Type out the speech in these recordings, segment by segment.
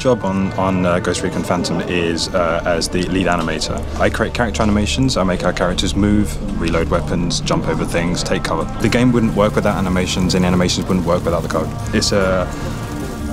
job on Ghost Recon Phantom is as the lead animator. I create character animations, I make our characters move, reload weapons, jump over things, take cover. The game wouldn't work without animations, and animations wouldn't work without the code. It's a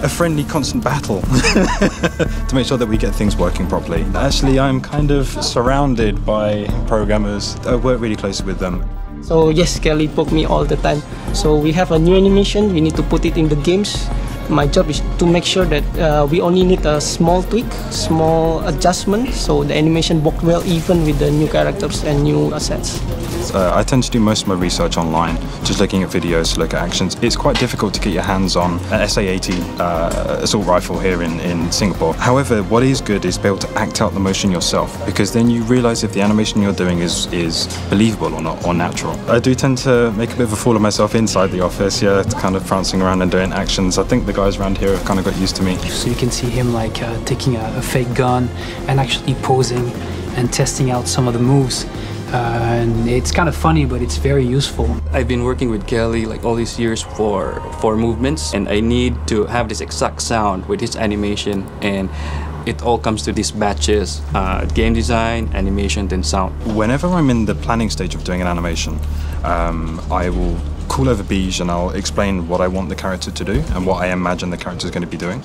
friendly, constant battle to make sure that we get things working properly. Actually, I'm kind of surrounded by programmers. I work really closely with them. So yes, Kelly poke me all the time. So we have a new animation, we need to put it in the games. My job is to make sure that we only need a small tweak, small adjustment, so the animation works well even with the new characters and new assets. I tend to do most of my research online, just looking at videos to look at actions. It's quite difficult to get your hands on an SA-80 assault rifle here in Singapore. However, what is good is be able to act out the motion yourself, because then you realise if the animation you're doing is believable or not, or natural. I do tend to make a bit of a fool of myself inside the office, yeah, kind of prancing around and doing actions. I think the guys around here have kind of got used to me. So you can see him like taking a fake gun and actually posing and testing out some of the moves. And it's kind of funny, but it's very useful. I've been working with Kelly like all these years for movements, and I need to have this exact sound with his animation, and it all comes to these batches: game design, animation, then sound. Whenever I'm in the planning stage of doing an animation, I will call over Beige and I'll explain what I want the character to do and what I imagine the character is going to be doing.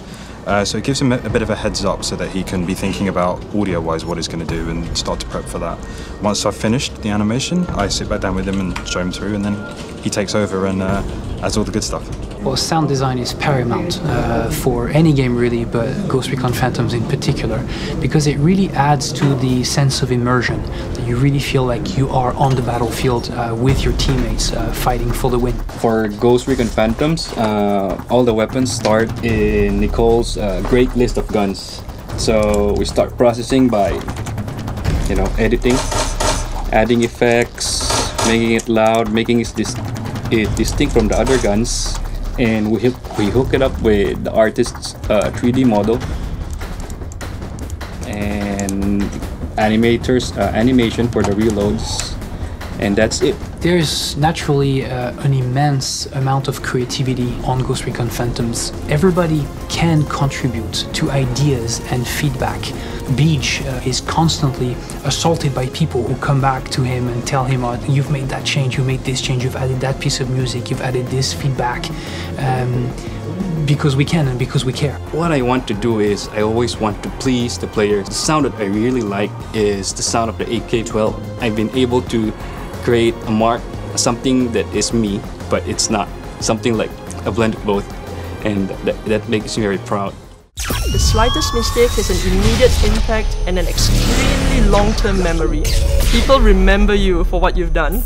So it gives him a bit of a heads up so that he can be thinking about audio-wise what he's going to do and start to prep for that. Once I've finished the animation, I sit back down with him and show him through, and then he takes over and adds all the good stuff. Well, sound design is paramount for any game really, but Ghost Recon Phantoms in particular, because it really adds to the sense of immersion. You really feel like you are on the battlefield with your teammates fighting for the win. For Ghost Recon Phantoms, all the weapons start in Nicole's great list of guns. So we start processing by, editing, adding effects, making it loud, making it distinct from the other guns. And we hook it up with the artist's 3D model and animation for the reloads, and that's it. There's naturally an immense amount of creativity on Ghost Recon Phantoms. Everybody can contribute to ideas and feedback. Beach is constantly assaulted by people who come back to him and tell him, oh, you've made that change, you made this change, you've added that piece of music, you've added this feedback. Because we can and because we care. What I want to do is I always want to please the players. The sound that I really like is the sound of the AK-12. I've been able to create a mark, something that is me, but it's not. Something like a blend of both, and that makes me very proud. The slightest mistake has an immediate impact and an extremely long-term memory. People remember you for what you've done,